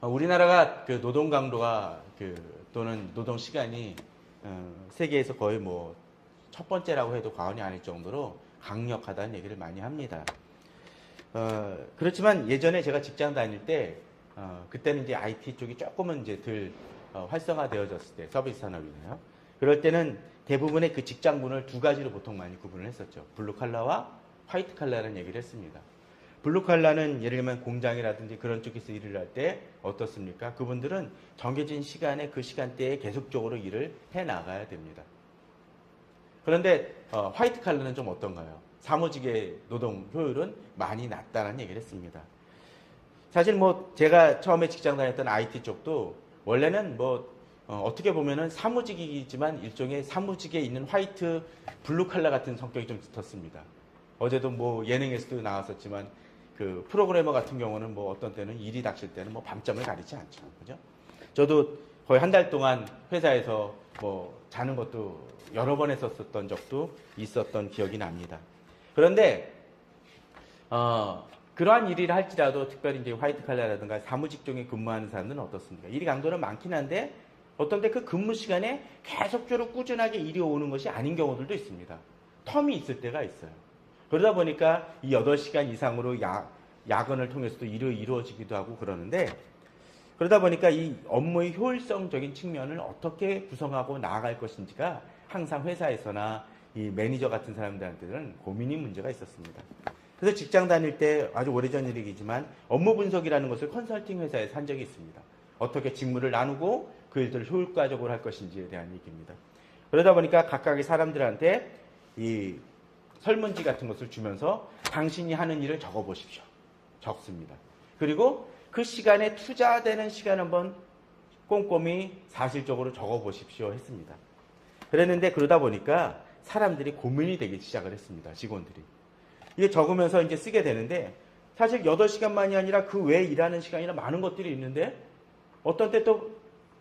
우리나라가 그 노동 강도가 또는 노동 시간이 세계에서 거의 뭐 첫 번째라고 해도 과언이 아닐 정도로 강력하다는 얘기를 많이 합니다. 그렇지만 예전에 제가 직장 다닐 때 그때는 이제 IT 쪽이 조금은 이제 덜 활성화되어졌을 때 서비스 산업이네요. 그럴 때는 대부분의 그 직장군을 두 가지로 보통 많이 구분을 했었죠. 블루 칼라와 화이트 칼라라는 얘기를 했습니다. 블루 칼라는 예를 들면 공장이라든지 그런 쪽에서 일을 할 때 어떻습니까? 그분들은 정해진 시간에 그 시간대에 계속적으로 일을 해 나가야 됩니다. 그런데 화이트 칼라는 좀 어떤가요? 사무직의 노동 효율은 많이 낮다는 얘기를 했습니다. 사실 뭐 제가 처음에 직장 다녔던 IT 쪽도 원래는 뭐 어떻게 보면은 사무직이지만 일종의 사무직에 있는 화이트 블루 칼라 같은 성격이 좀 짙었습니다. 어제도 뭐 예능에서도 나왔었지만 그 프로그래머 같은 경우는 뭐 어떤 때는 일이 닥칠 때는 뭐 밤잠을 가리지 않죠. 그죠? 저도 거의 한 달 동안 회사에서 뭐 자는 것도 여러 번 했었던 적도 있었던 기억이 납니다. 그런데 그러한 일을 할지라도 특별히 이제 화이트 칼라라든가 사무직 중에 근무하는 사람들은 어떻습니까? 일이 강도는 많긴 한데 어떤 때 그 근무 시간에 계속적으로 꾸준하게 일이 오는 것이 아닌 경우들도 있습니다. 텀이 있을 때가 있어요. 그러다 보니까 이 8시간 이상으로 야근을 통해서도 일이 이루어지기도 하고 그러는데 그러다 보니까 이 업무의 효율성적인 측면을 어떻게 구성하고 나아갈 것인지가 항상 회사에서나 이 매니저 같은 사람들한테는 고민이 문제가 있었습니다. 그래서 직장 다닐 때 아주 오래전 일이지만 업무 분석이라는 것을 컨설팅 회사에서 한 적이 있습니다. 어떻게 직무를 나누고 그 일들을 효율화적으로 할 것인지에 대한 얘기입니다. 그러다 보니까 각각의 사람들한테 이 설문지 같은 것을 주면서 당신이 하는 일을 적어보십시오. 적습니다. 그리고 그 시간에 투자되는 시간 한번 꼼꼼히 사실적으로 적어보십시오 했습니다. 그랬는데 그러다 보니까 사람들이 고민이 되기 시작을 했습니다. 직원들이. 이게 적으면서 이제 쓰게 되는데 사실 8시간만이 아니라 그 외에 일하는 시간이나 많은 것들이 있는데 어떤 때 또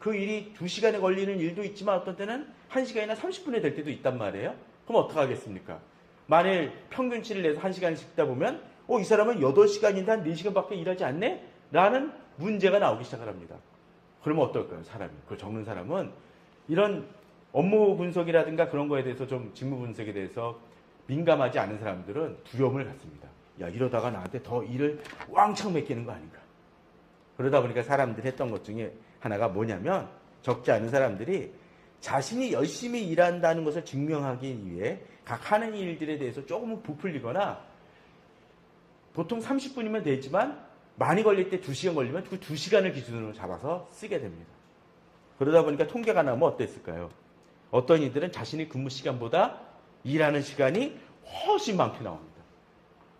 그 일이 2시간에 걸리는 일도 있지만 어떤 때는 1시간이나 30분에 될 때도 있단 말이에요. 그럼 어떡하겠습니까? 만일 평균치를 내서 1시간을 찍다 보면 이 사람은 8시간인데 한 4시간밖에 일하지 않네? 라는 문제가 나오기 시작을 합니다. 그러면 어떨까요? 사람이. 그 적는 사람은 이런 업무 분석이라든가 그런 거에 대해서 좀 직무 분석에 대해서 민감하지 않은 사람들은 두려움을 갖습니다. 야, 이러다가 나한테 더 일을 왕창 맡기는 거 아닌가. 그러다 보니까 사람들이 했던 것 중에 하나가 뭐냐면 적지 않은 사람들이 자신이 열심히 일한다는 것을 증명하기 위해 각 하는 일들에 대해서 조금은 부풀리거나 보통 30분이면 되지만 많이 걸릴 때 2시간 걸리면 그 2시간을 기준으로 잡아서 쓰게 됩니다. 그러다 보니까 통계가 나면 어땠을까요? 어떤 이들은 자신의 근무 시간보다 일하는 시간이 훨씬 많게 나옵니다.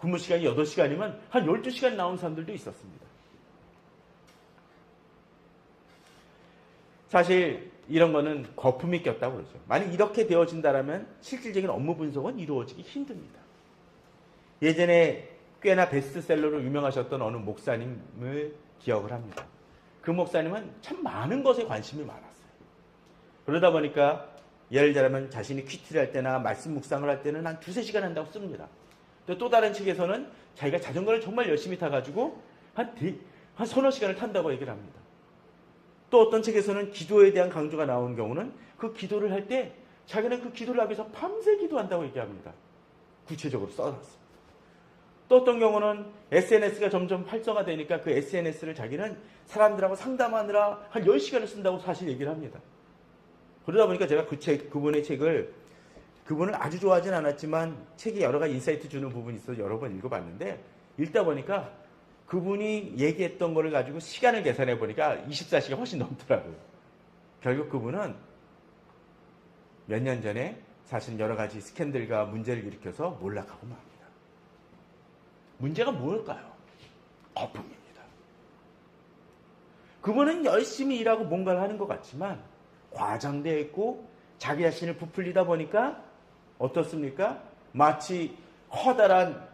근무 시간이 8시간이면 한 12시간 나온 사람들도 있었습니다. 사실 이런 거는 거품이 꼈다고 그러죠. 만약 이렇게 되어진다면 실질적인 업무 분석은 이루어지기 힘듭니다. 예전에 꽤나 베스트셀러로 유명하셨던 어느 목사님을 기억을 합니다. 그 목사님은 참 많은 것에 관심이 많았어요. 그러다 보니까 예를 들자면 자신이 퀴트를 할 때나 말씀 묵상을 할 때는 한 2-3시간 한다고 씁니다. 또 다른 책에서는 자기가 자전거를 정말 열심히 타가지고 한 서너 시간을 탄다고 얘기를 합니다. 또 어떤 책에서는 기도에 대한 강조가 나오는 경우는 그 기도를 할 때 자기는 그 기도를 하기 위해서 밤새 기도한다고 얘기합니다. 구체적으로 써놨습니다. 또 어떤 경우는 SNS가 점점 활성화되니까 그 SNS를 자기는 사람들하고 상담하느라 한 10시간을 쓴다고 사실 얘기를 합니다. 그러다 보니까 제가 그분의 책을 그분을 아주 좋아하진 않았지만 책이 여러 가지 인사이트 주는 부분이 있어서 여러 번 읽어봤는데 읽다 보니까 그분이 얘기했던 거를 가지고 시간을 계산해 보니까 24시간 훨씬 넘더라고요. 결국 그분은 몇 년 전에 사실 여러 가지 스캔들과 문제를 일으켜서 몰락하고 맙니다. 문제가 뭘까요? 거품입니다. 그분은 열심히 일하고 뭔가를 하는 것 같지만 과장되어 있고 자기 자신을 부풀리다 보니까 어떻습니까? 마치 커다란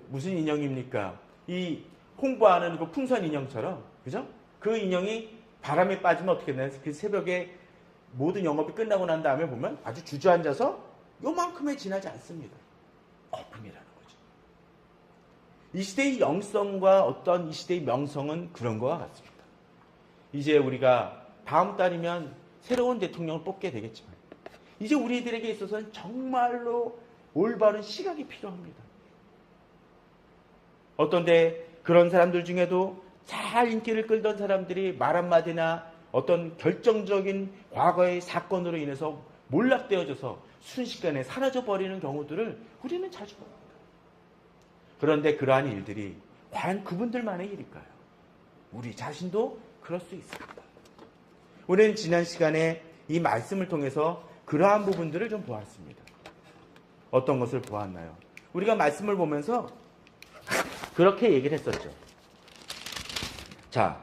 무슨 인형입니까? 이 홍보하는 그 풍선 인형처럼, 그죠? 그 인형이 바람에 빠지면 어떻게 되나요? 그 새벽에 모든 영업이 끝나고 난 다음에 보면 아주 주저앉아서 요만큼에 지나지 않습니다. 거품이라는 거죠. 이 시대의 영성과 어떤 이 시대의 명성은 그런 거와 같습니다. 이제 우리가 다음 달이면 새로운 대통령을 뽑게 되겠지만 이제 우리들에게 있어서는 정말로 올바른 시각이 필요합니다. 어떤데 그런 사람들 중에도 잘 인기를 끌던 사람들이 말 한마디나 어떤 결정적인 과거의 사건으로 인해서 몰락되어져서 순식간에 사라져버리는 경우들을 우리는 자주 봅니다. 그런데 그러한 일들이 과연 그분들만의 일일까요? 우리 자신도 그럴 수 있습니다. 우리는 지난 시간에 이 말씀을 통해서 그러한 부분들을 좀 보았습니다. 어떤 것을 보았나요? 우리가 말씀을 보면서 그렇게 얘기를 했었죠. 자,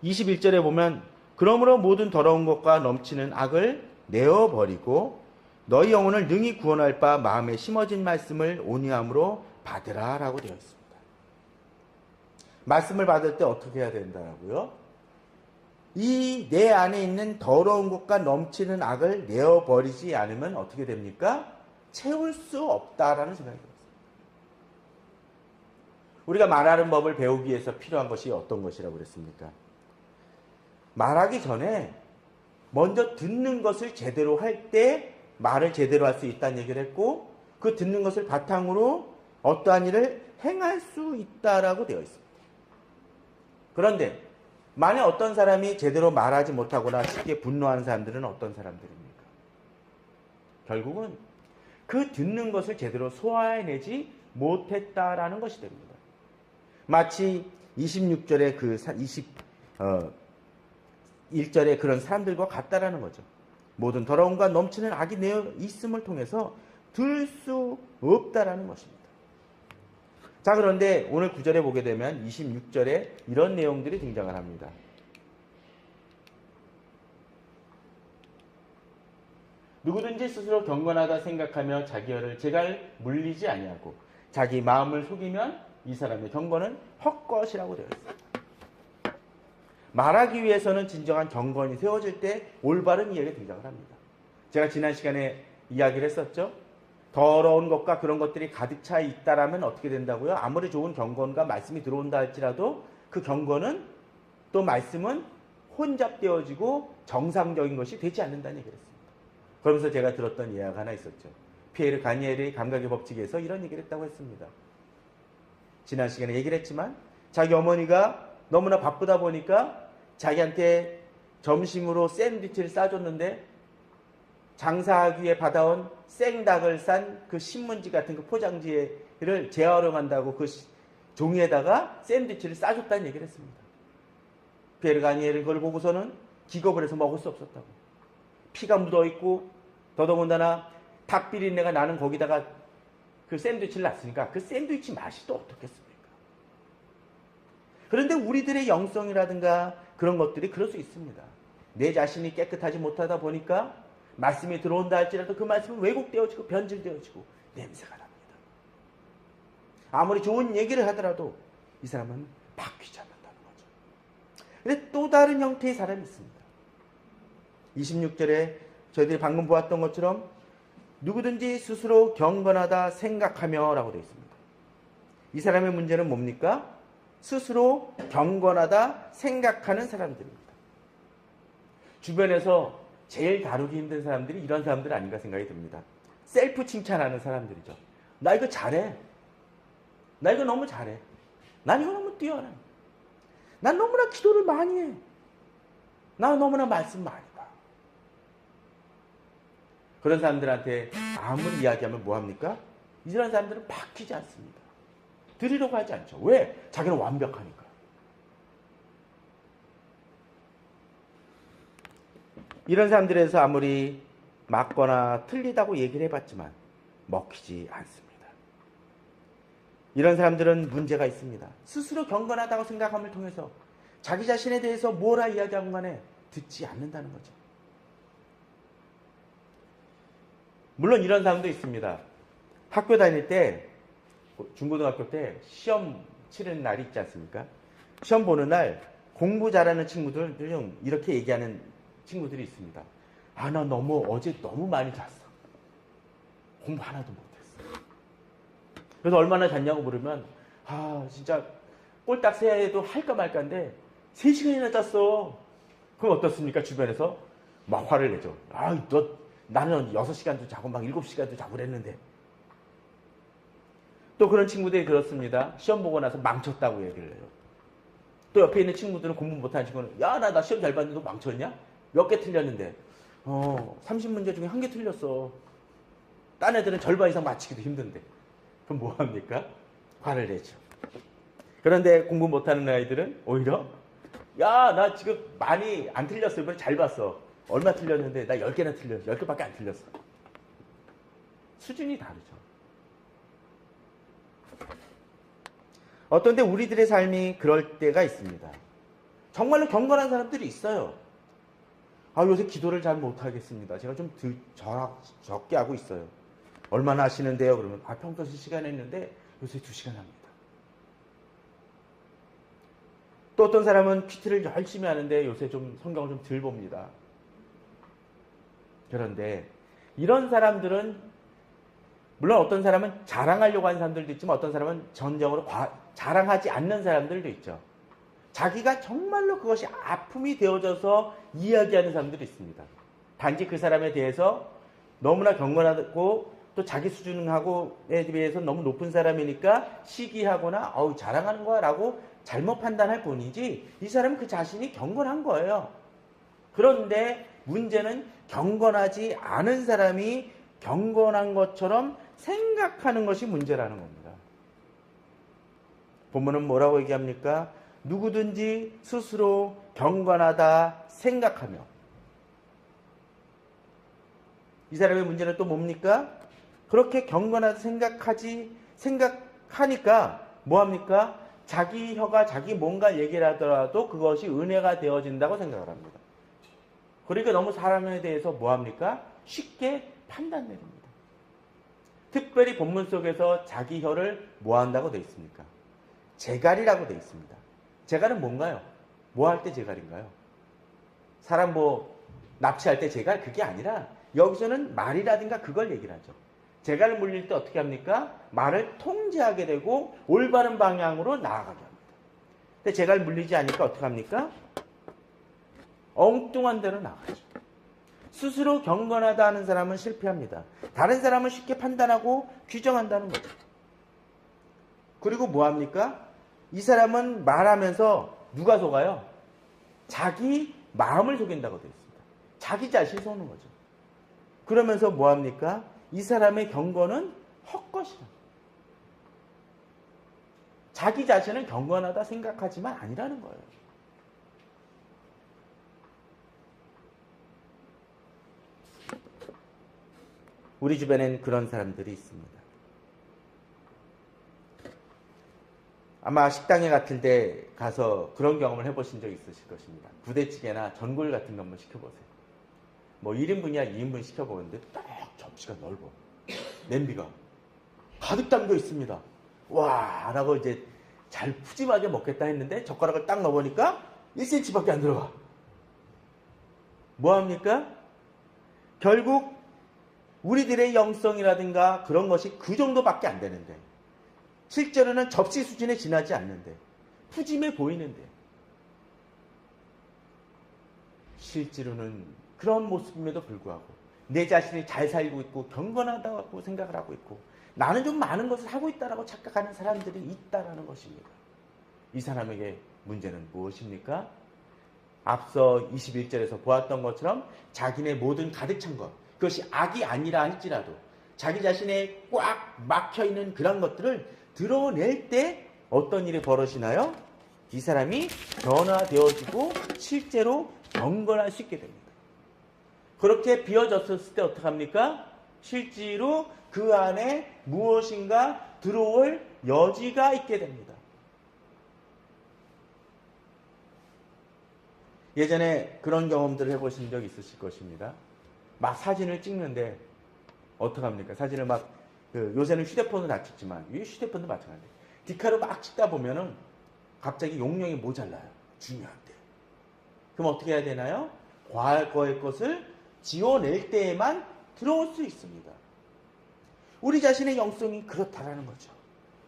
21절에 보면 그러므로 모든 더러운 것과 넘치는 악을 내어버리고 너희 영혼을 능히 구원할 바 마음에 심어진 말씀을 온유함으로 받으라 라고 되어 있습니다. 말씀을 받을 때 어떻게 해야 된다고요? 이 내 안에 있는 더러운 것과 넘치는 악을 내어버리지 않으면 어떻게 됩니까? 채울 수 없다라는 생각이 들었어요. 우리가 말하는 법을 배우기 위해서 필요한 것이 어떤 것이라고 그랬습니까? 말하기 전에 먼저 듣는 것을 제대로 할 때 말을 제대로 할 수 있다는 얘기를 했고 그 듣는 것을 바탕으로 어떠한 일을 행할 수 있다라고 되어 있습니다. 그런데 만약 어떤 사람이 제대로 말하지 못하거나 쉽게 분노하는 사람들은 어떤 사람들입니까? 결국은 그 듣는 것을 제대로 소화해내지 못했다라는 것이 됩니다. 마치 26절의 그 21절의 그런 사람들과 같다라는 거죠. 모든 더러움과 넘치는 악이 내어 있음을 통해서 들 수 없다라는 것입니다. 자, 그런데 오늘 9절에 보게 되면 26절에 이런 내용들이 등장을 합니다. 누구든지 스스로 경건하다 생각하며 자기 혀를 제갈 물리지 아니하고 자기 마음을 속이면 이 사람의 경건은 헛것이라고 되어 있습니다. 말하기 위해서는 진정한 경건이 세워질 때 올바른 이야기가 등장을 합니다. 제가 지난 시간에 이야기를 했었죠. 더러운 것과 그런 것들이 가득 차 있다라면 어떻게 된다고요? 아무리 좋은 경건과 말씀이 들어온다 할지라도 그 경건은 또 말씀은 혼잡되어지고 정상적인 것이 되지 않는다는 얘기를 했습니다. 그러면서 제가 들었던 이야기가 하나 있었죠. 피에르 가니엘의 감각의 법칙에서 이런 얘기를 했다고 했습니다. 지난 시간에 얘기를 했지만 자기 어머니가 너무나 바쁘다 보니까 자기한테 점심으로 샌드위치를 싸줬는데 장사하기 위해 받아온 생닭을 싼 그 신문지 같은 그 포장지를 재활용한다고 그 종이에다가 샌드위치를 싸줬다는 얘기를 했습니다. 피에르 가니엘은 그걸 보고서는 기겁을 해서 먹을 수 없었다고. 피가 묻어있고 더더군다나 닭 비린내가 나는 거기다가 그 샌드위치를 놨으니까 그 샌드위치 맛이 또 어떻겠습니까? 그런데 우리들의 영성이라든가 그런 것들이 그럴 수 있습니다. 내 자신이 깨끗하지 못하다 보니까 말씀이 들어온다 할지라도 그 말씀은 왜곡되어지고 변질되어지고 냄새가 납니다. 아무리 좋은 얘기를 하더라도 이 사람은 바뀌지 않는다는 거죠. 근데 또 다른 형태의 사람이 있습니다. 26절에 저희들이 방금 보았던 것처럼 누구든지 스스로 경건하다 생각하며 라고 되어 있습니다. 이 사람의 문제는 뭡니까? 스스로 경건하다 생각하는 사람들입니다. 주변에서 제일 다루기 힘든 사람들이 이런 사람들 아닌가 생각이 듭니다. 셀프 칭찬하는 사람들이죠. 나 이거 잘해. 나 이거 너무 잘해. 난 이거 너무 뛰어나. 난 너무나 기도를 많이 해. 난 너무나 말씀 많이 봐. 그런 사람들한테 아무리 이야기하면 뭐합니까? 이런 사람들은 바뀌지 않습니다. 들으려고 하지 않죠. 왜? 자기는 완벽하니까. 이런 사람들에서 아무리 맞거나 틀리다고 얘기를 해봤지만 먹히지 않습니다. 이런 사람들은 문제가 있습니다. 스스로 경건하다고 생각함을 통해서 자기 자신에 대해서 뭐라 이야기하건 간에 듣지 않는다는 거죠. 물론 이런 사람도 있습니다. 학교 다닐 때 중고등학교 때 시험 치르는 날이 있지 않습니까? 시험 보는 날 공부 잘하는 친구들 중 이렇게 얘기하는 친구들이 있습니다. 아, 나 어제 너무 많이 잤어. 공부 하나도 못했어. 그래서 얼마나 잤냐고 물으면 진짜 꼴딱 새해도 할까 말까인데 3시간이나 잤어. 그럼 어떻습니까? 주변에서 막 화를 내죠. 나는 6시간도 자고 막 7시간도 자고 그랬는데. 또 그런 친구들이 그렇습니다. 시험 보고 나서 망쳤다고 얘기를 해요. 또 옆에 있는 친구들은 공부 못하는 친구는 나 시험 잘 봤는데 너 망쳤냐? 몇 개 틀렸는데 30문제 중에 1개 틀렸어. 딴 애들은 절반 이상 맞히기도 힘든데. 그럼 뭐합니까? 화를 내죠. 그런데 공부 못하는 아이들은 오히려 나 지금 많이 안 틀렸어. 이번에 잘 봤어. 얼마 틀렸는데 나 10개나 틀렸어. 10개밖에 안 틀렸어. 수준이 다르죠. 어떤데 우리들의 삶이 그럴 때가 있습니다. 정말로 경건한 사람들이 있어요. 요새 기도를 잘 못하겠습니다. 제가 좀 적게 하고 있어요. 얼마나 하시는데요? 그러면 평소 3시간 했는데 요새 2시간 합니다. 또 어떤 사람은 큐티를 열심히 하는데 요새 좀 성경을 좀 덜 봅니다. 그런데 이런 사람들은 물론 어떤 사람은 자랑하려고 하는 사람들도 있지만 어떤 사람은 전적으로 자랑하지 않는 사람들도 있죠. 자기가 정말로 그것이 아픔이 되어져서 이야기하는 사람들이 있습니다. 단지 그 사람에 대해서 너무나 경건하고 또 자기 수준하고에 비해서 너무 높은 사람이니까 시기하거나 자랑하는 거야 라고 잘못 판단할 뿐이지 이 사람은 그 자신이 경건한 거예요. 그런데 문제는 경건하지 않은 사람이 경건한 것처럼 생각하는 것이 문제라는 겁니다. 본문은 뭐라고 얘기합니까? 누구든지 스스로 경건하다 생각하며. 이 사람의 문제는 또 뭡니까? 그렇게 경건하다 생각하니까 뭐합니까? 자기 혀가 자기 뭔가 얘기를 하더라도 그것이 은혜가 되어진다고 생각을 합니다. 그러니까 너무 사람에 대해서 뭐합니까? 쉽게 판단 내립니다. 특별히 본문 속에서 자기 혀를 뭐한다고 되어 있습니까? 재갈이라고 되어 있습니다. 재갈은 뭔가요? 뭐 할 때 재갈인가요? 사람 납치할 때 재갈? 그게 아니라 여기서는 말이라든가 그걸 얘기를 하죠. 재갈을 물릴 때 어떻게 합니까? 말을 통제하게 되고 올바른 방향으로 나아가게 합니다. 근데 재갈 물리지 않으니까 어떻게 합니까? 엉뚱한 데로 나가죠. 스스로 경건하다 하는 사람은 실패합니다. 다른 사람은 쉽게 판단하고 규정한다는 거죠. 그리고 뭐합니까? 이 사람은 말하면서 누가 속아요? 자기 마음을 속인다고 되어 있습니다. 자기 자신을 속는 거죠. 그러면서 뭐합니까? 이 사람의 경건은 헛것이다. 자기 자신을 경건하다 생각하지만 아니라는 거예요. 우리 주변엔 그런 사람들이 있습니다. 아마 식당에 같은 데 가서 그런 경험을 해보신 적 있으실 것입니다. 부대찌개나 전골 같은 거 한번 시켜보세요. 1인분이야 2인분 시켜보는데 딱 접시가 넓어. 냄비가 가득 담겨 있습니다. 와 라고 이제 잘 푸짐하게 먹겠다 했는데 젓가락을 딱 넣어보니까 1cm밖에 안 들어가. 뭐합니까? 결국 우리들의 영성이라든가 그런 것이 그 정도밖에 안 되는데 실제로는 접시 수준에 지나지 않는데 푸짐해 보이는데 실제로는 그런 모습임에도 불구하고 내 자신이 잘 살고 있고 경건하다고 생각을 하고 있고 나는 좀 많은 것을 하고 있다라고 착각하는 사람들이 있다라는 것입니다. 이 사람에게 문제는 무엇입니까? 앞서 21절에서 보았던 것처럼 자기네 모든 가득 찬 것, 그것이 악이 아니라 할지라도 자기 자신에 꽉 막혀있는 그런 것들을 드러낼 때 어떤 일이 벌어지나요? 이 사람이 변화되어지고 실제로 경건할 수 있게 됩니다. 그렇게 비워졌을 때 어떡합니까? 실제로 그 안에 무엇인가 들어올 여지가 있게 됩니다. 예전에 그런 경험들을 해보신 적 있으실 것입니다. 막 사진을 찍는데 어떡합니까? 사진을 요새는 휴대폰은 안 찍지만 이 휴대폰도 마찬가지예요. 디카로 막 찍다 보면은 갑자기 용량이 모자라요. 중요한데. 그럼 어떻게 해야 되나요? 과거의 것을 지워낼 때에만 들어올 수 있습니다. 우리 자신의 영성이 그렇다라는 거죠.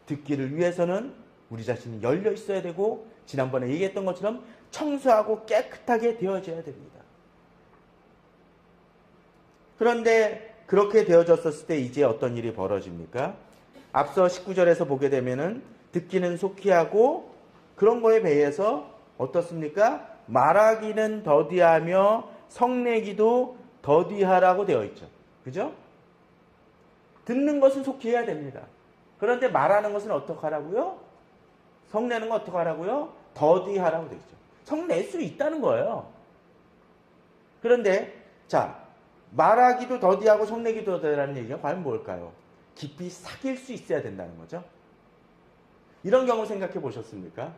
듣기를 위해서는 우리 자신이 열려 있어야 되고 지난번에 얘기했던 것처럼 청소하고 깨끗하게 되어져야 됩니다. 그런데 그렇게 되어졌었을 때 이제 어떤 일이 벌어집니까? 앞서 19절에서 보게 되면은 듣기는 속히 하고 그런 거에 비해서 어떻습니까? 말하기는 더디하며 성내기도 더디하라고 되어 있죠. 그죠? 듣는 것은 속히 해야 됩니다. 그런데 말하는 것은 어떻게 하라고요? 성내는 거 어떻게 하라고요? 더디하라고 되어 있죠. 성낼 수 있다는 거예요. 그런데 자, 말하기도 더디하고 성내기도 더디하라는 얘기가 과연 뭘까요? 깊이 사귈 수 있어야 된다는 거죠. 이런 경우 생각해 보셨습니까?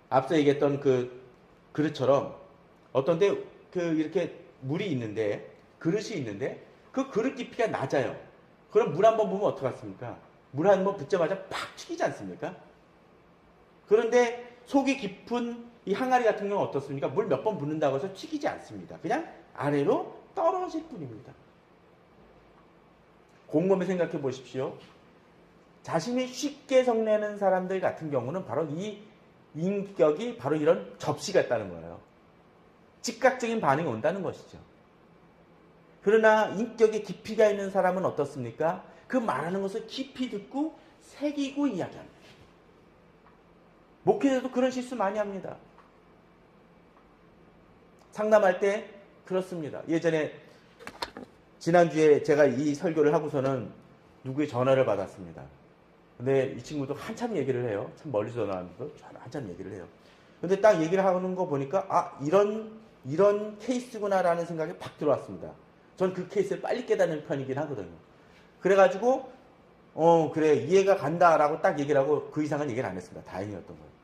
앞서 얘기했던 그 그릇처럼 어떤 데 이렇게 물이 있는데 그릇이 있는데 그 그릇 깊이가 낮아요. 그럼 물 한번 부으면 어떡하습니까? 물 한 번 붓자마자 팍 튀기지 않습니까? 그런데 속이 깊은 이 항아리 같은 경우는 어떻습니까? 물 몇 번 붓는다고 해서 튀기지 않습니다. 그냥 아래로 떨어질 뿐입니다. 곰곰이 생각해 보십시오. 자신이 쉽게 성내는 사람들 같은 경우는 바로 이 인격이 바로 이런 접시 같다는 거예요. 즉각적인 반응이 온다는 것이죠. 그러나 인격에 깊이가 있는 사람은 어떻습니까? 그 말하는 것을 깊이 듣고 새기고 이야기합니다. 목회자도 그런 실수 많이 합니다. 상담할 때 그렇습니다. 예전에 지난주에 제가 이 설교를 하고서는 누구의 전화를 받았습니다. 근데 이 친구도 한참 얘기를 해요. 참 멀리서 전화하면서 한참 얘기를 해요. 근데 딱 얘기를 하는 거 보니까 아 이런 케이스구나라는 생각이 팍 들어왔습니다. 전 그 케이스를 빨리 깨닫는 편이긴 하거든요. 그래가지고 그래 이해가 간다라고 딱 얘기를 하고 그 이상은 얘기를 안 했습니다. 다행이었던 거예요.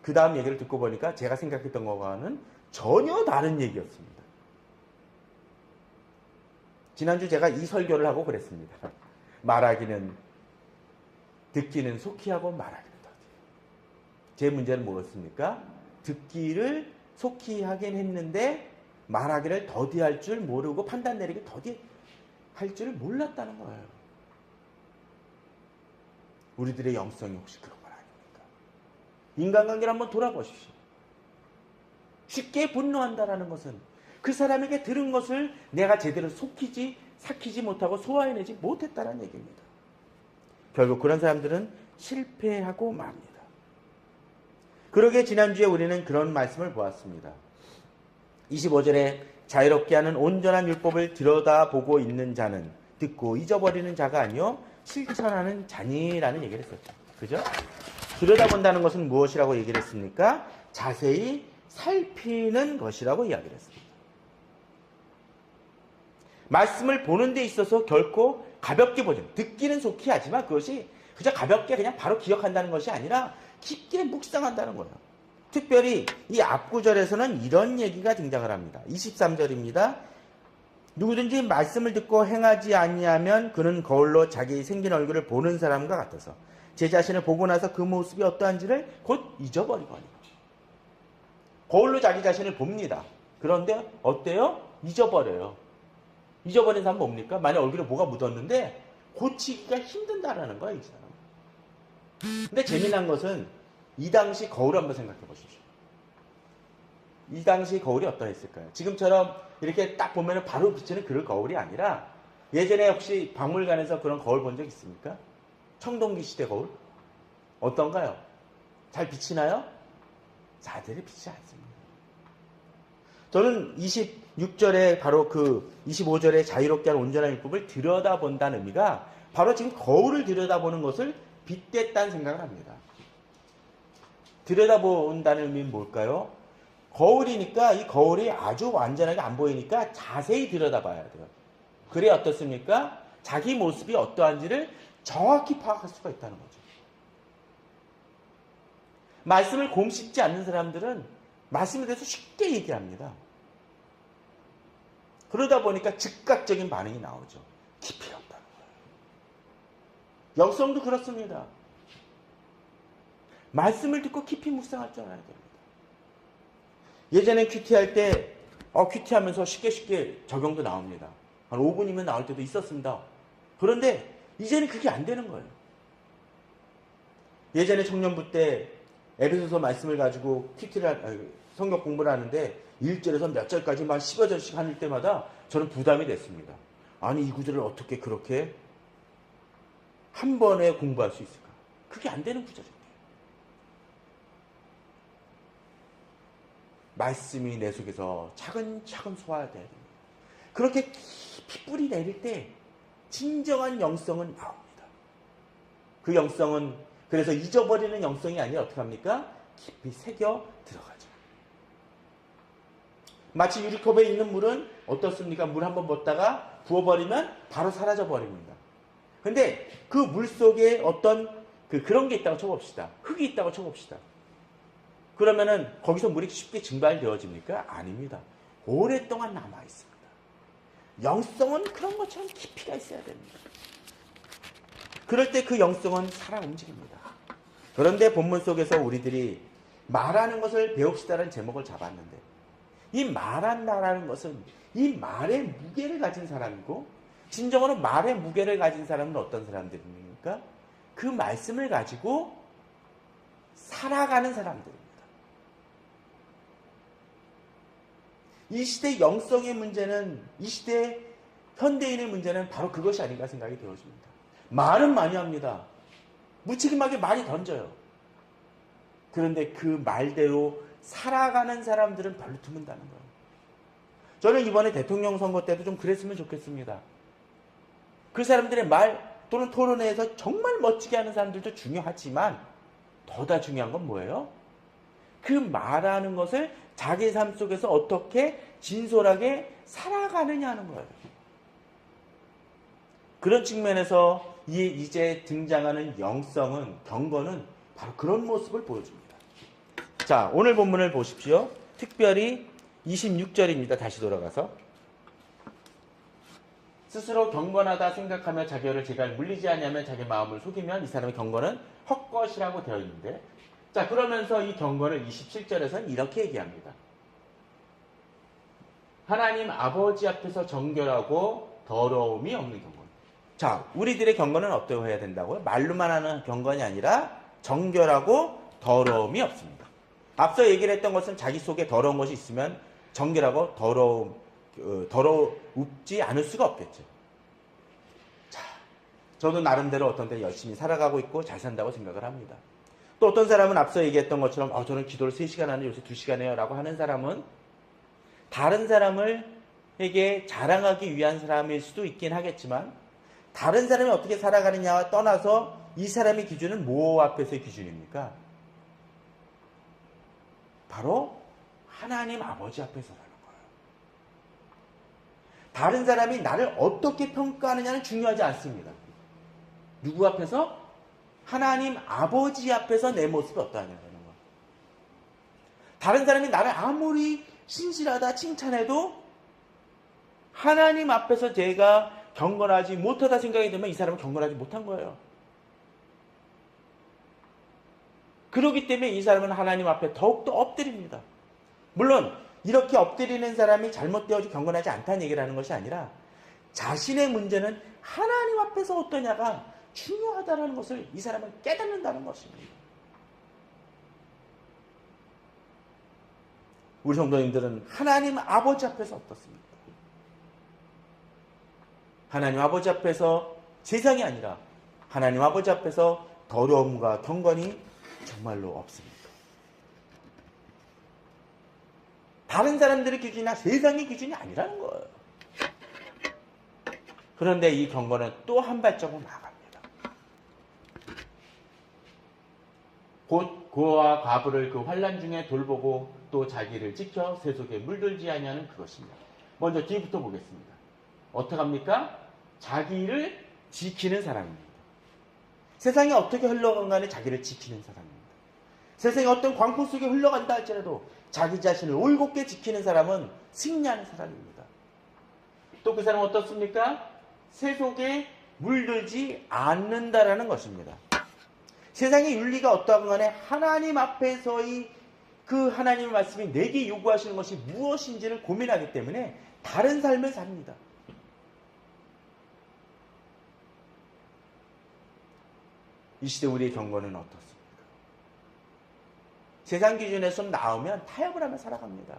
그 다음 얘기를 듣고 보니까 제가 생각했던 것과는 전혀 다른 얘기였습니다. 지난주 제가 이 설교를 하고 그랬습니다. 말하기는 듣기는 속히 하고 말하기는 더디. 제 문제는 뭐였습니까? 듣기를 속히 하긴 했는데 말하기를 더디할 줄 모르고 판단 내리기 더디할 줄 몰랐다는 거예요. 우리들의 영성이 혹시 그런 건 아닙니까? 인간관계를 한번 돌아보십시오. 쉽게 분노한다라는 것은 그 사람에게 들은 것을 내가 제대로 삭히지 못하고 소화해내지 못했다는 얘기입니다. 결국 그런 사람들은 실패하고 맙니다. 그러게 지난주에 우리는 그런 말씀을 보았습니다. 25절에 자유롭게 하는 온전한 율법을 들여다보고 있는 자는 듣고 잊어버리는 자가 아니요 실천하는 자니라는 얘기를 했었죠. 그죠? 들여다본다는 것은 무엇이라고 얘기를 했습니까? 자세히 살피는 것이라고 이야기를 했습니다. 말씀을 보는 데 있어서 결코 가볍게 보죠. 듣기는 속히 하지만 그것이 그저 가볍게 그냥 바로 기억한다는 것이 아니라 깊게 묵상한다는 거예요. 특별히 이 앞구절에서는 이런 얘기가 등장을 합니다. 23절입니다. 누구든지 말씀을 듣고 행하지 아니하면 그는 거울로 자기 생긴 얼굴을 보는 사람과 같아서 제 자신을 보고 나서 그 모습이 어떠한지를 곧 잊어버리거니. 거울로 자기 자신을 봅니다. 그런데 어때요? 잊어버려요. 잊어버린 사람 뭡니까? 만약 얼굴에 뭐가 묻었는데 고치기가 힘든다라는 거예요, 이 사람. 근데 재미난 것은 이 당시 거울 한번 생각해 보십시오. 이 당시 거울이 어떠했을까요? 지금처럼 이렇게 딱 보면 바로 비치는 그런 거울이 아니라 예전에 혹시 박물관에서 그런 거울 본 적 있습니까? 청동기 시대 거울? 어떤가요? 잘 비치나요? 자세히 비치지 않습니다. 저는 26절에 바로 그 25절에 자유롭게 하는 온전한 율법을 들여다본다는 의미가 바로 지금 거울을 들여다보는 것을 빗댔다는 생각을 합니다. 들여다본다는 의미는 뭘까요? 거울이니까 이 거울이 아주 완전하게 안 보이니까 자세히 들여다봐야 돼요. 그래야 어떻습니까? 자기 모습이 어떠한지를 정확히 파악할 수가 있다는 거죠. 말씀을 곰씹지 않는 사람들은 말씀에 대해서 쉽게 얘기합니다. 그러다 보니까 즉각적인 반응이 나오죠. 깊이 없다는 거예요. 영성도 그렇습니다. 말씀을 듣고 깊이 묵상할 줄 알아야 됩니다. 예전에 큐티할 때 큐티하면서 쉽게 적용도 나옵니다. 한 5분이면 나올 때도 있었습니다. 그런데 이제는 그게 안 되는 거예요. 예전에 청년부 때 에베소서 말씀을 가지고 성경 공부를 하는데 1절에서 몇 절까지 막 10여 절씩 할 때마다 저는 부담이 됐습니다. 아니 이 구절을 어떻게 그렇게 한 번에 공부할 수 있을까? 그게 안 되는 구절인데. 말씀이 내 속에서 차근차근 소화돼야 됩니다. 그렇게 깊이 뿌리 내릴 때 진정한 영성은 나옵니다. 그 영성은 그래서 잊어버리는 영성이 아니라 어떻게 합니까? 깊이 새겨 들어가죠. 마치 유리컵에 있는 물은 어떻습니까? 물 한번 붓다가 부어버리면 바로 사라져 버립니다. 근데 그 물 속에 어떤 그런 게 있다고 쳐봅시다. 흙이 있다고 쳐봅시다. 그러면은 거기서 물이 쉽게 증발되어집니까? 아닙니다. 오랫동안 남아 있습니다. 영성은 그런 것처럼 깊이가 있어야 됩니다. 그럴 때 그 영성은 살아 움직입니다. 그런데 본문 속에서 우리들이 말하는 것을 배웁시다라는 제목을 잡았는데 이 말한다라는 것은 이 말의 무게를 가진 사람이고 진정으로 말의 무게를 가진 사람은 어떤 사람들입니까? 그 말씀을 가지고 살아가는 사람들입니다. 이 시대 영성의 문제는 이 시대 현대인의 문제는 바로 그것이 아닌가 생각이 되어집니다. 말은 많이 합니다. 무책임하게 많이 던져요. 그런데 그 말대로 살아가는 사람들은 별로 드문다는 거예요. 저는 이번에 대통령 선거 때도 좀 그랬으면 좋겠습니다. 그 사람들의 말 또는 토론회에서 정말 멋지게 하는 사람들도 중요하지만 더다 중요한 건 뭐예요? 그 말하는 것을 자기 삶 속에서 어떻게 진솔하게 살아가느냐 하는 거예요. 그런 측면에서 이제 등장하는 영성은, 경건은 바로 그런 모습을 보여줍니다. 자, 오늘 본문을 보십시오. 특별히 26절입니다. 다시 돌아가서. 스스로 경건하다 생각하며 자기를 제갈 물리지 아니하며 자기 마음을 속이면 이 사람의 경건은 헛것이라고 되어 있는데, 자, 그러면서 이 경건을 27절에서는 이렇게 얘기합니다. 하나님 아버지 앞에서 정결하고 더러움이 없는 경건. 자, 우리들의 경건은 어떠해야 된다고요? 말로만 하는 경건이 아니라 정결하고 더러움이 없습니다. 앞서 얘기를 했던 것은 자기 속에 더러운 것이 있으면 정결하고 더럽지 않을 수가 없겠죠. 자, 저도 나름대로 어떤 때 열심히 살아가고 있고 잘 산다고 생각을 합니다. 또 어떤 사람은 앞서 얘기했던 것처럼 저는 기도를 3시간 하는데 요새 2시간 해요 라고 하는 사람은 다른 사람에게 자랑하기 위한 사람일 수도 있긴 하겠지만 다른 사람이 어떻게 살아가느냐와 떠나서 이 사람의 기준은 뭐 앞에서의 기준입니까? 바로 하나님 아버지 앞에서라는 거예요. 다른 사람이 나를 어떻게 평가하느냐는 중요하지 않습니다. 누구 앞에서? 하나님 아버지 앞에서 내 모습이 어떠하냐는 거예요. 다른 사람이 나를 아무리 신실하다 칭찬해도 하나님 앞에서 제가 경건하지 못하다 생각이 들면 이 사람은 경건하지 못한 거예요. 그렇기 때문에 이 사람은 하나님 앞에 더욱더 엎드립니다. 물론 이렇게 엎드리는 사람이 잘못되어서 경건하지 않다는 얘기를 하는 것이 아니라 자신의 문제는 하나님 앞에서 어떠냐가 중요하다는 것을 이 사람은 깨닫는다는 것입니다. 우리 성도님들은 하나님 아버지 앞에서 어떻습니까? 하나님 아버지 앞에서 세상이 아니라 하나님 아버지 앞에서 더러움과 경건이 정말로 없습니다. 다른 사람들의 기준이나 세상의 기준이 아니라는 거예요. 그런데 이 경건은 또 한 발짝으로 나아갑니다. 곧 고와 과부를 그 환난 중에 돌보고 또 자기를 지켜 세속에 물들지 아니하는 그것입니다. 먼저 뒤부터 보겠습니다. 어떻게 합니까? 자기를 지키는 사람입니다. 세상이 어떻게 흘러간 간에 자기를 지키는 사람입니다. 세상이 어떤 광풍 속에 흘러간다 할지라도 자기 자신을 올곧게 지키는 사람은 승리하는 사람입니다. 또 그 사람은 어떻습니까? 세속에 물들지 않는다라는 것입니다. 세상의 윤리가 어떠한 간에 하나님 앞에서의 그 하나님의 말씀이 내게 요구하시는 것이 무엇인지를 고민하기 때문에 다른 삶을 삽니다. 이 시대 우리의 경건은 어떻습니까? 세상 기준에서 나오면 타협을 하며 살아갑니다.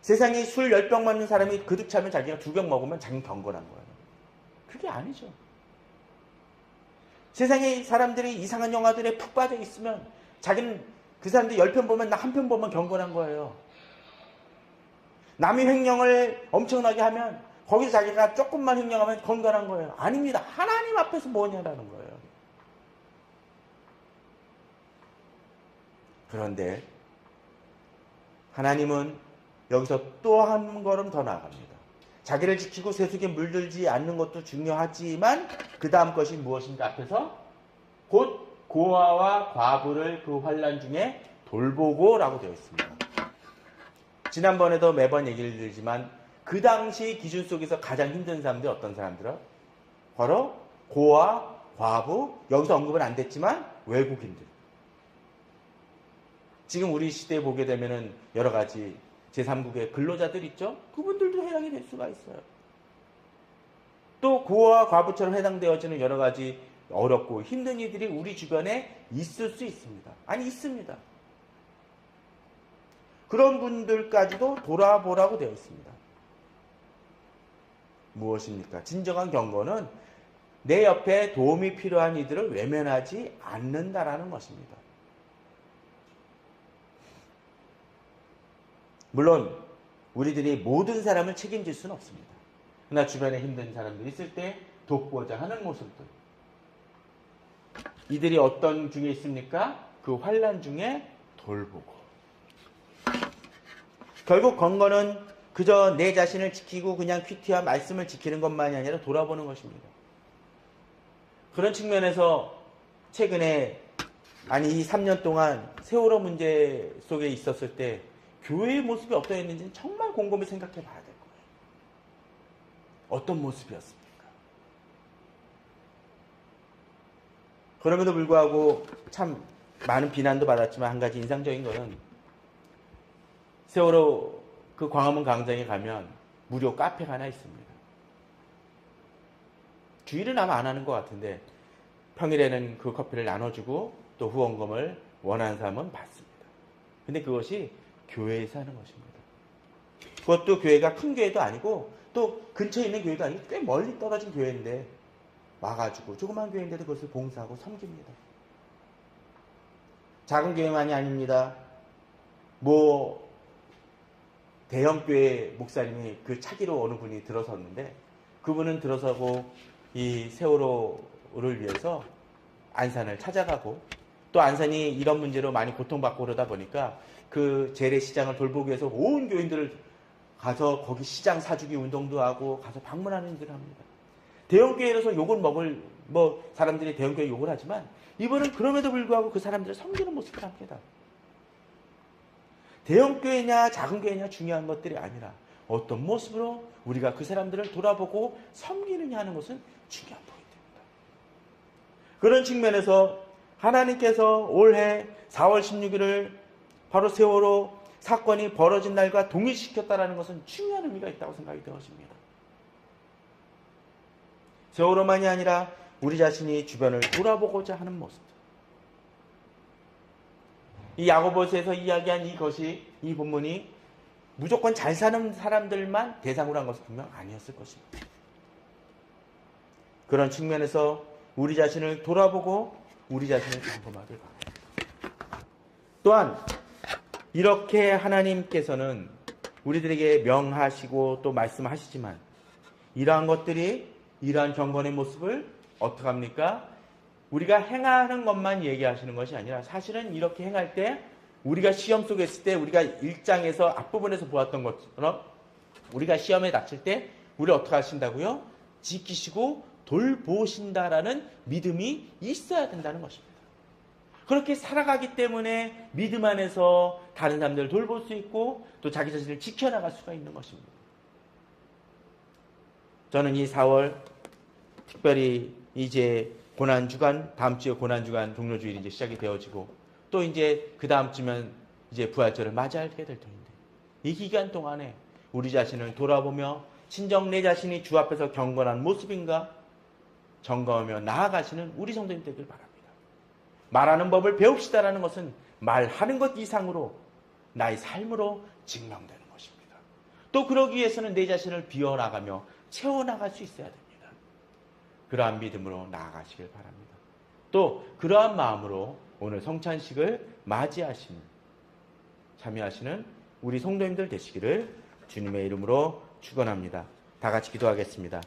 세상에 술 10병 맞는 사람이 그득 차면 자기가 2병 먹으면 자기는 경건한 거예요. 그게 아니죠. 세상에 사람들이 이상한 영화들에 푹 빠져 있으면 자기는 그 사람들 10편 보면 나 1편 보면 경건한 거예요. 남이 횡령을 엄청나게 하면 거기서 자기가 조금만 횡령하면 건강한 거예요. 아닙니다. 하나님 앞에서 뭐냐라는 거예요. 그런데 하나님은 여기서 또 한 걸음 더 나아갑니다. 자기를 지키고 세속에 물들지 않는 것도 중요하지만 그 다음 것이 무엇인가 앞에서 곧 고아와 과부를 그 환난 중에 돌보고라고 되어 있습니다. 지난번에도 매번 얘기를 드리지만 그 당시 기준 속에서 가장 힘든 사람들이 어떤 사람들은 바로 고아, 과부, 여기서 언급은 안 됐지만 외국인들. 지금 우리 시대에 보게 되면은 여러 가지 제3국의 근로자들 있죠? 그분들도 해당이 될 수가 있어요. 또 고아와 과부처럼 해당되어지는 여러 가지 어렵고 힘든 이들이 우리 주변에 있을 수 있습니다. 아니, 있습니다. 그런 분들까지도 돌아보라고 되어 있습니다. 무엇입니까? 진정한 경건은 내 옆에 도움이 필요한 이들을 외면하지 않는다라는 것입니다. 물론 우리들이 모든 사람을 책임질 수는 없습니다. 그러나 주변에 힘든 사람들이 있을 때 돕고자 하는 모습들. 이들이 어떤 중에 있습니까? 그 환난 중에 돌보고. 결국 건건은 그저 내 자신을 지키고 그냥 퀴티와 말씀을 지키는 것만이 아니라 돌아보는 것입니다. 그런 측면에서 최근에 이 3년 동안 세월호 문제 속에 있었을 때 교회의 모습이 어떠했는지는 정말 곰곰이 생각해 봐야 될 거예요. 어떤 모습이었습니까? 그럼에도 불구하고 참 많은 비난도 받았지만 한 가지 인상적인 거는 세월호 그 광화문 광장에 가면 무료 카페가 하나 있습니다. 주일은 아마 안 하는 것 같은데 평일에는 그 커피를 나눠주고 또 후원금을 원하는 사람은 받습니다. 근데 그것이 교회에서 하는 것입니다. 그것도 교회가 큰 교회도 아니고 또 근처에 있는 교회도 아니고 꽤 멀리 떨어진 교회인데 와가지고 조그만 교회인데도 그것을 봉사하고 섬깁니다. 작은 교회만이 아닙니다. 대형 교회 목사님이 그 차기로 어느 분이 들어섰는데 그분은 들어서고 이 세월호를 위해서 안산을 찾아가고 또 안산이 이런 문제로 많이 고통받고 그러다 보니까 그 재래시장을 돌보기 위해서 온 교인들을 가서 거기 시장 사주기 운동도 하고 가서 방문하는 일을 합니다. 대형교회에서 욕을 먹을 사람들이 대형교회 욕을 하지만 이분은 그럼에도 불구하고 그 사람들을 섬기는 모습을 합니다. 대형교회냐 작은 교회냐 중요한 것들이 아니라 어떤 모습으로 우리가 그 사람들을 돌아보고 섬기느냐 하는 것은 중요한 포인트입니다. 그런 측면에서 하나님께서 올해 4월 16일을 바로 세월호 사건이 벌어진 날과 동일시켰다는 것은 중요한 의미가 있다고 생각이 되어집니다. 세월호만이 아니라 우리 자신이 주변을 돌아보고자 하는 모습. 이 야고보서에서 이야기한 이 본문이 무조건 잘 사는 사람들만 대상으로 한 것은 분명 아니었을 것입니다. 그런 측면에서 우리 자신을 돌아보고 우리 자신을 점검하길 바랍니다. 또한 이렇게 하나님께서는 우리들에게 명하시고 또 말씀하시지만 이러한 것들이 이러한 경건의 모습을 어떻게 합니까? 우리가 행하는 것만 얘기하시는 것이 아니라 사실은 이렇게 행할 때 우리가 시험 속에 있을 때 우리가 1장에서 앞부분에서 보았던 것처럼 우리가 시험에 닥칠 때 우리를 어떻게 하신다고요? 지키시고 돌보신다라는 믿음이 있어야 된다는 것입니다. 그렇게 살아가기 때문에 믿음 안에서 다른 사람들을 돌볼 수 있고 또 자기 자신을 지켜나갈 수가 있는 것입니다. 저는 이 4월 특별히 이제 고난주간, 다음 주에 고난주간 종료주일이 이제 시작이 되어지고 또 이제 그 다음 주면 이제 부활절을 맞이하게 될 터인데 이 기간 동안에 우리 자신을 돌아보며 진정 내 자신이 주 앞에서 경건한 모습인가 점검하며 나아가시는 우리 성도님 되길 바랍니다. 말하는 법을 배웁시다라는 것은 말하는 것 이상으로 나의 삶으로 증명되는 것입니다. 또 그러기 위해서는 내 자신을 비워나가며 채워나갈 수 있어야 됩니다. 그러한 믿음으로 나아가시길 바랍니다. 또 그러한 마음으로 오늘 성찬식을 맞이하시는, 참여하시는 우리 성도님들 되시기를 주님의 이름으로 축원합니다. 다 같이 기도하겠습니다.